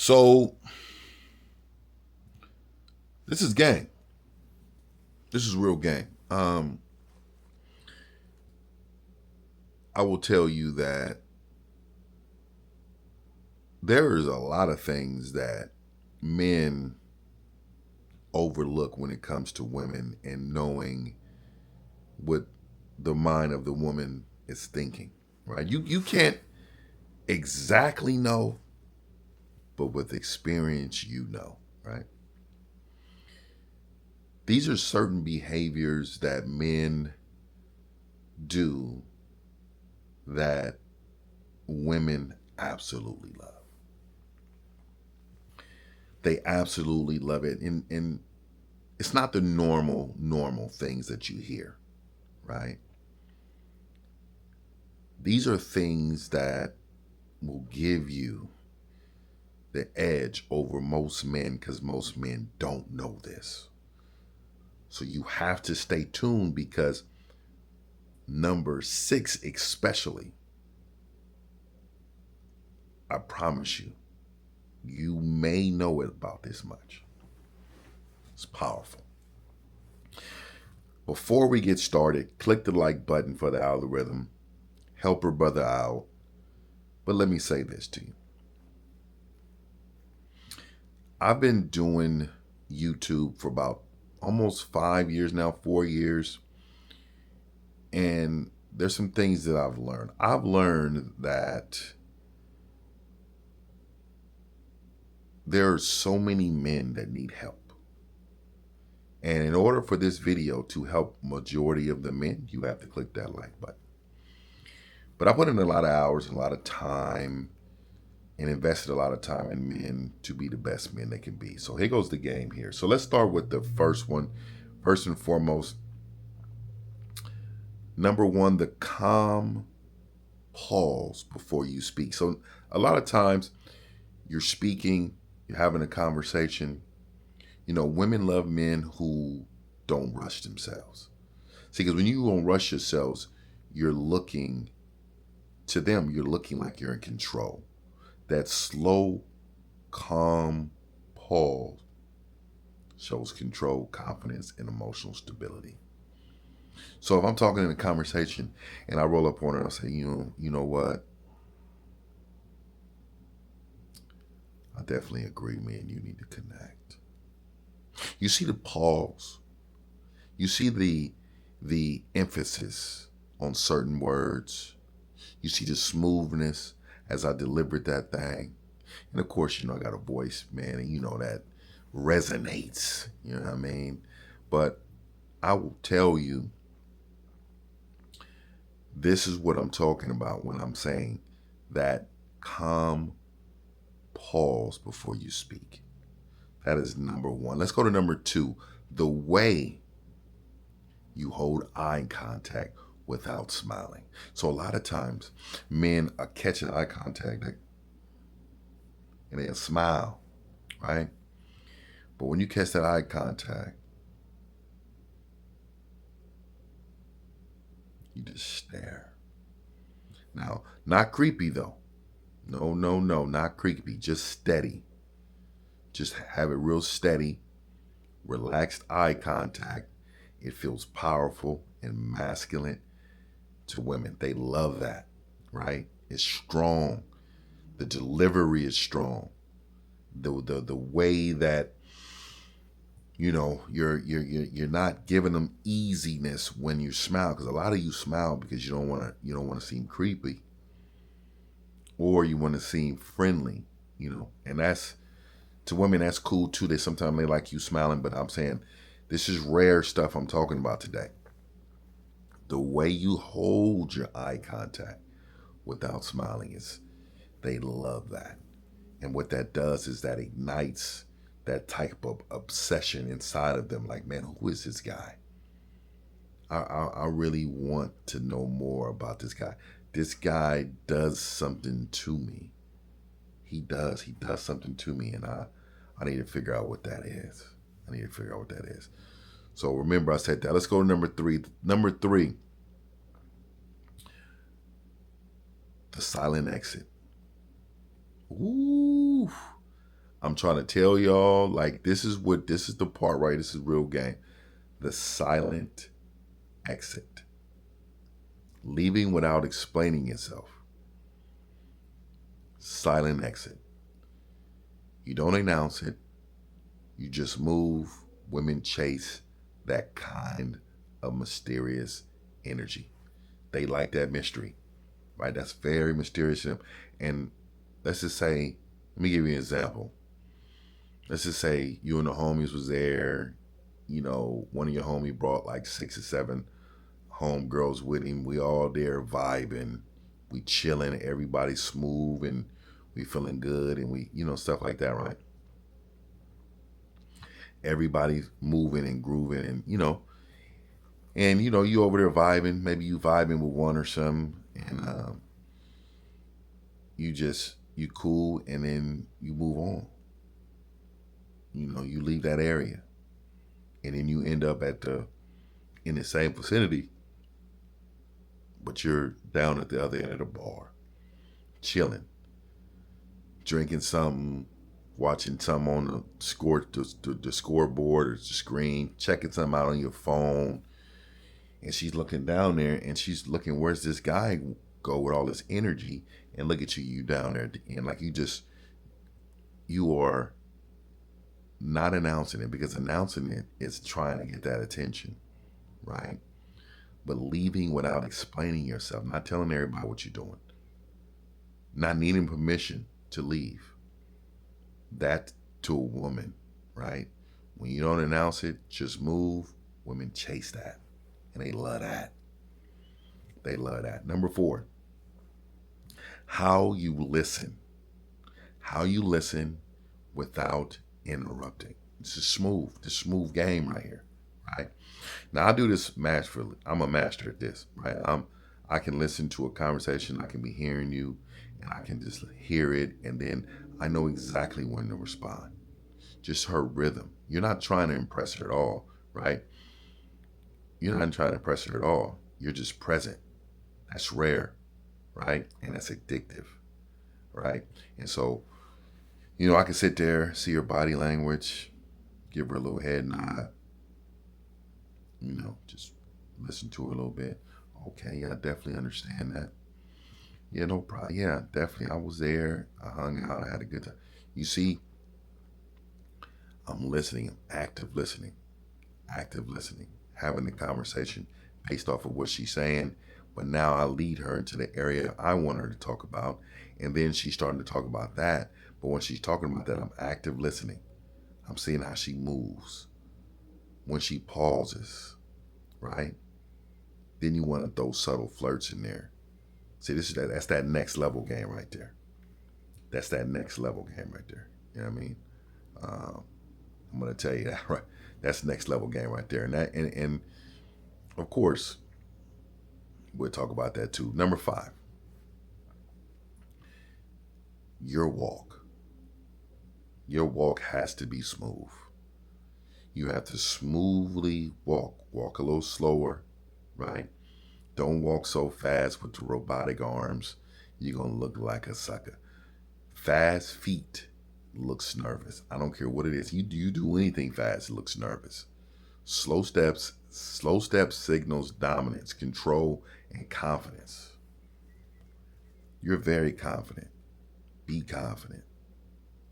So this is game. This is real game. I will tell you that there is a lot of things that men overlook when it comes to women and knowing what the mind of the woman is thinking. Right? You can't exactly know, but with experience you know, right? These are certain behaviors that men do that women absolutely love. They absolutely love it. And it's not the normal things that you hear, right? These are things that will give you the edge over most men because most men don't know this. So you have to stay tuned because number six, especially, I promise you, you may know it about this much. It's powerful. Before we get started, click the like button for the algorithm. Help her brother out. But let me say this to you. I've been doing YouTube for about almost 5 years now, 4 years. And there's some things that I've learned. I've learned that there are so many men that need help. And in order for this video to help majority of the men, you have to click that like button. But I put in a lot of hours, a lot of time, and invested a lot of time in men to be the best men they can be. So here goes the game here. So let's start with the first one. First and foremost, number one, the calm pause before you speak. So a lot of times you're speaking, you're having a conversation. You know, women love men who don't rush themselves. See, because when you don't rush yourselves, you're looking to them, you're looking like you're in control. That slow, calm pause shows control, confidence, and emotional stability. So if I'm talking in a conversation and I roll up on her and I say, you know what? I definitely agree, man. You need to connect. You see the pause. You see the emphasis on certain words. You see the smoothness as I delivered that thing. And of course, I got a voice, man, and that resonates. You know what I mean? But I will tell you, this is what I'm talking about when I'm saying that calm pause before you speak. That is number one. Let's go to number two. The way you hold eye contact without smiling. So a lot of times men are catching eye contact and they'll smile, right? But when you catch that eye contact, you just stare. Now, not creepy though. No, not creepy. Just steady. Just have it real steady, relaxed eye contact. It feels powerful and masculine to women. They love that, right? It's strong. The delivery is strong. The way that you're not giving them easiness when you smile, because a lot of you smile because you don't want to seem creepy, or you want to seem friendly, and that's, to women, that's cool too. Sometimes they like you smiling, but I'm saying this is rare stuff I'm talking about today. The way you hold your eye contact without smiling they love that. And what that does is that ignites that type of obsession inside of them. Like, man, who is this guy? I really want to know more about this guy. This guy does something to me. He does something to me, and I need to figure out what that is. So remember, I said that. Let's go to number three. Number three, the silent exit. Ooh, I'm trying to tell y'all, like, this is the part, right? This is real game. The silent exit. Leaving without explaining yourself. Silent exit. You don't announce it. You just move. Women chase that kind of mysterious energy. They like that mystery, right? That's very mysterious. And let's just say, let me give you an example. Let's just say you and the homies was there. You know, one of your homie brought like 6 or 7 homegirls with him. We all there vibing. We chilling. Everybody's smooth and we feeling good and we, stuff like that, right? Everybody's moving and grooving and you over there vibing. Maybe you vibing with one or something, and you cool, and then you move on. You leave that area, and then you end up in the same vicinity, but you're down at the other end of the bar, chilling, drinking something, watching something on the scoreboard or the screen, checking something out on your phone, and she's looking down there and she's looking, where's this guy go with all this energy? And look at you down there, and like you are not announcing it, because announcing it is trying to get that attention, right? But leaving without explaining yourself, not telling everybody what you're doing, not needing permission to leave. That to a woman, right? When you don't announce it, just move. Women chase that, and they love that. They love that. Number 4, how you listen. How you listen without interrupting. This is smooth game right here, right? Now I do this masterfully. I'm a master at this, right? I can listen to a conversation. I can be hearing you, and I can just hear it, and then I know exactly when to respond. Just her rhythm. You're not trying to impress her at all, right? You're not trying to impress her at all. You're just present. That's rare, right? And that's addictive, right? And so, I can sit there, see her body language, give her a little head nod, just listen to her a little bit. Okay, yeah, I definitely understand that. Yeah, no problem. Yeah, definitely. I was there. I hung out. I had a good time. You see, I'm listening. I'm active listening, having the conversation based off of what she's saying. But now I lead her into the area I want her to talk about. And then she's starting to talk about that. But when she's talking about that, I'm active listening. I'm seeing how she moves. When she pauses, right? Then you want to throw subtle flirts in there. See, that's that next level game right there. That's that next level game right there. You know what I mean? I'm gonna tell you that, right? That's next level game right there. And of course, we'll talk about that too. Number 5, your walk. Your walk has to be smooth. You have to smoothly walk. Walk a little slower, right? Don't walk so fast with the robotic arms. You're going to look like a sucker. Fast feet looks nervous. I don't care what it is. You do anything fast, it looks nervous. Slow steps signals dominance, control, and confidence. You're very confident. Be confident.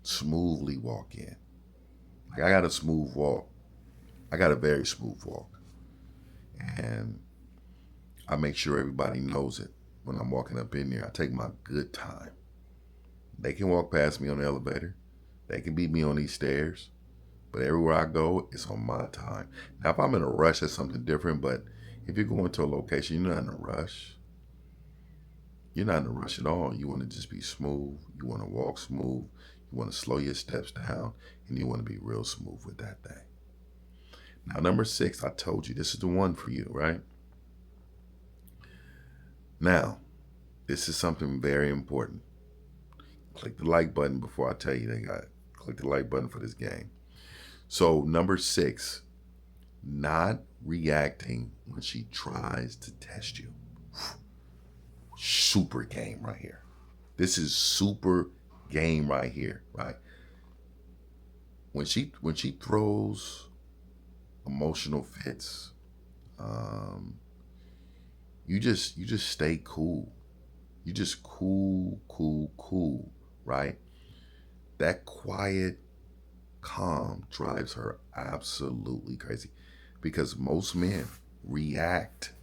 Smoothly walk in. Like, I got a smooth walk. I got a very smooth walk. And I make sure everybody knows it when I'm walking up in there. I take my good time. They can walk past me on the elevator. They can beat me on these stairs. But everywhere I go, it's on my time. Now, if I'm in a rush, that's something different. But if you're going to a location, you're not in a rush. You're not in a rush at all. You want to just be smooth. You want to walk smooth. You want to slow your steps down. And you want to be real smooth with that thing. Now, number 6, I told you, this is the one for you, right? Now, this is something very important. Click the like button before I tell you they got it. Click the like button for this game. So, number 6, not reacting when she tries to test you. Super game right here. This is super game right here, right? when she throws emotional fits, um, you just stay cool. You just cool, cool, cool, right? That quiet calm drives her absolutely crazy because most men react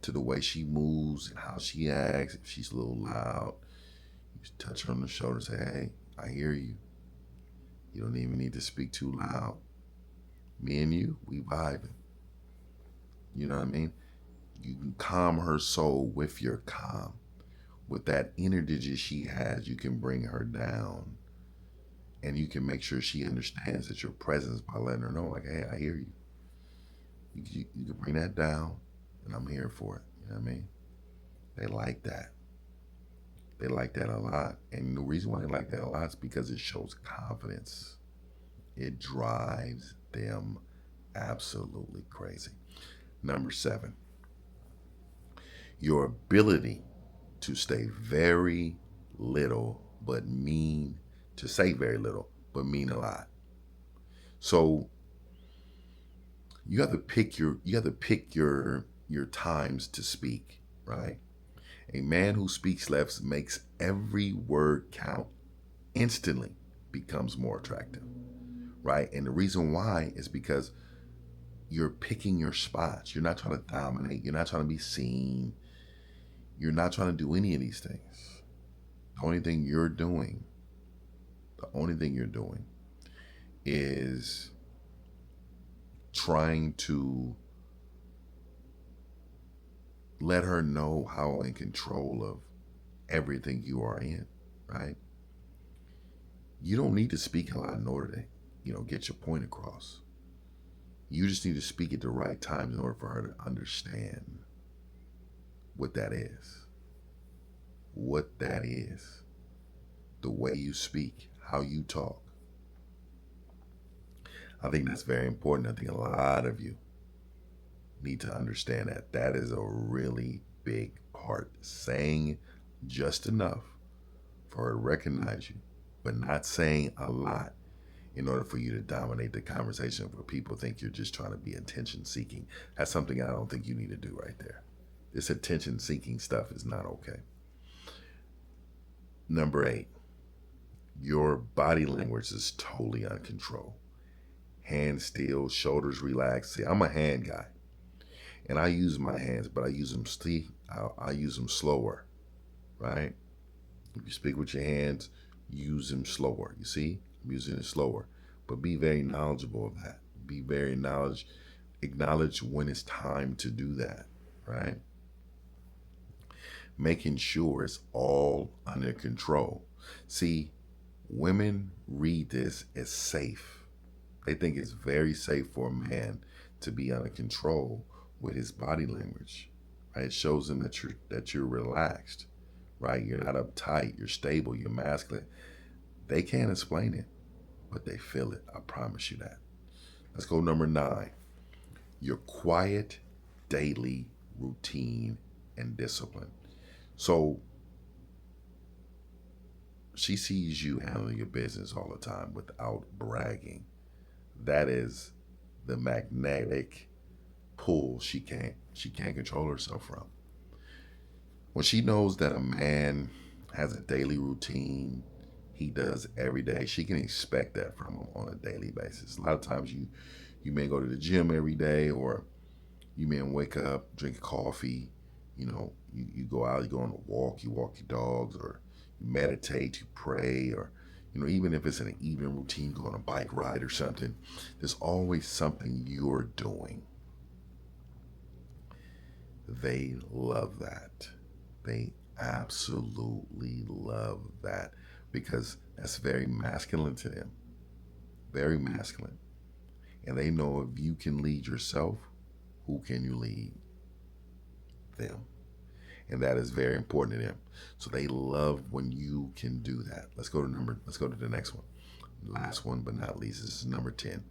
to the way she moves and how she acts. If she's a little loud, you just touch her on the shoulder and say, "Hey, I hear you. You don't even need to speak too loud. Me and you, we vibing." You know what I mean? You can calm her soul with your calm. With that energy that she has, you can bring her down and you can make sure she understands that your presence by letting her know, like, "Hey, I hear you. You can bring that down and I'm here for it." You know what I mean? They like that. They like that a lot. And the reason why they like that a lot is because it shows confidence. It drives them absolutely crazy. Number 7, your ability to stay very little but mean, to say very little but mean a lot. So you have to pick your times to speak, right? A man who speaks less makes every word count instantly, becomes more attractive, right? And the reason why is because you're picking your spots. You're not trying to dominate. You're not trying to be seen. You're not trying to do any of these things. The only thing you're doing, the only thing you're doing is trying to let her know how in control of everything you are in, right? You don't need to speak a lot in order to, get your point across. You just need to speak at the right times in order for her to understand what that is. What that is. The way you speak, how you talk. I think that's very important. I think a lot of you need to understand that. That is a really big part. Saying just enough for her to recognize you, but not saying a lot in order for you to dominate the conversation where people think you're just trying to be attention seeking. That's something I don't think you need to do right there. This attention seeking stuff is not okay. Number 8, your body language is totally uncontrolled. Hands still, shoulders relaxed. See, I'm a hand guy, and I use my hands, but I use them. I use them slower, right? If you speak with your hands, use them slower. You see, I'm using it slower, but be very knowledgeable of that. Be very acknowledge when it's time to do that, right? Making sure it's all under control. See, women read this as safe. They think it's very safe for a man to be under control with his body language. Right? It shows them that you're relaxed, right? You're not uptight, you're stable, you're masculine. They can't explain it, but they feel it. I promise you that. Let's go number 9. Your quiet daily routine and discipline. So she sees you handling your business all the time without bragging. That is the magnetic pull she can't control herself from. When she knows that a man has a daily routine he does every day, she can expect that from him on a daily basis. A lot of times you may go to the gym every day, or you may wake up, drink coffee, you go out, you go on a walk, you walk your dogs, or you meditate, you pray, or even if it's an evening routine, go on a bike ride or something, there's always something you're doing. They love that. They absolutely love that because that's very masculine to them. Very masculine. And they know if you can lead yourself, who can you lead? Them. And that is very important to them. So they love when you can do that. Let's go to the next one. Last one but not least. This is number 10.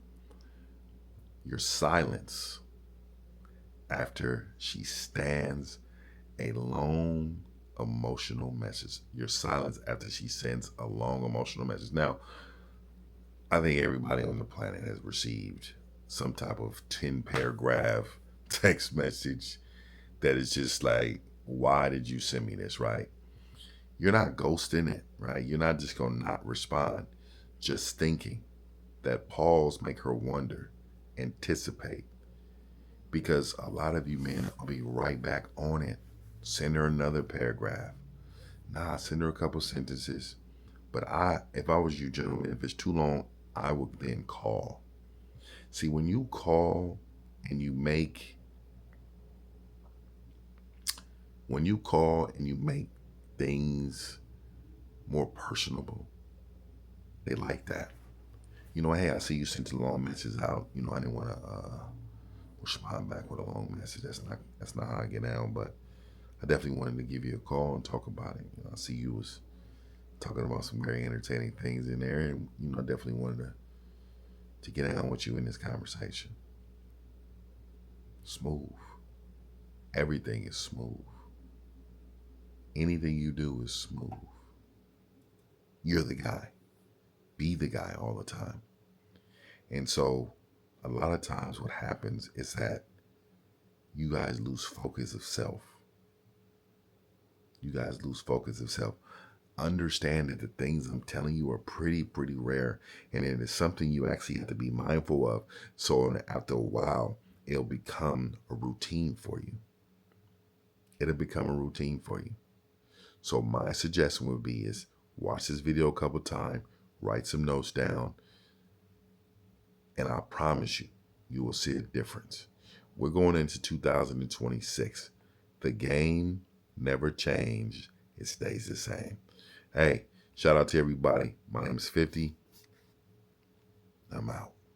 Your silence after she stands a long emotional message. Your silence after she sends a long emotional message. Now, I think everybody on the planet has received some type of 10 paragraph text message that is just like, why did you send me this, right? You're not ghosting it, right? You're not just going to not respond. Just thinking. That pause make her wonder, anticipate. Because a lot of you men will be right back on it. Send her another paragraph. Nah, send her a couple sentences. But if I was you, gentlemen, if it's too long, I would then call. See, and you make, when you call and you make things more personable, they like that. Hey, I see you sent a long message out. I didn't want to respond back with a long message. That's not how I get down. But I definitely wanted to give you a call and talk about it. I see you was talking about some very entertaining things in there, and I definitely wanted to get down with you in this conversation. Smooth. Everything is smooth. Anything you do is smooth. You're the guy. Be the guy all the time. And so a lot of times what happens is that you guys lose focus of self. You guys lose focus of self. Understand that the things I'm telling you are pretty rare, and it is something you actually have to be mindful of. So after a while, it'll become a routine for you. It'll become a routine for you. So my suggestion would be is watch this video a couple times, write some notes down, and I promise you, you will see a difference. We're going into 2026. The game never changed. It stays the same. Hey, shout out to everybody. My name is 50. I'm out.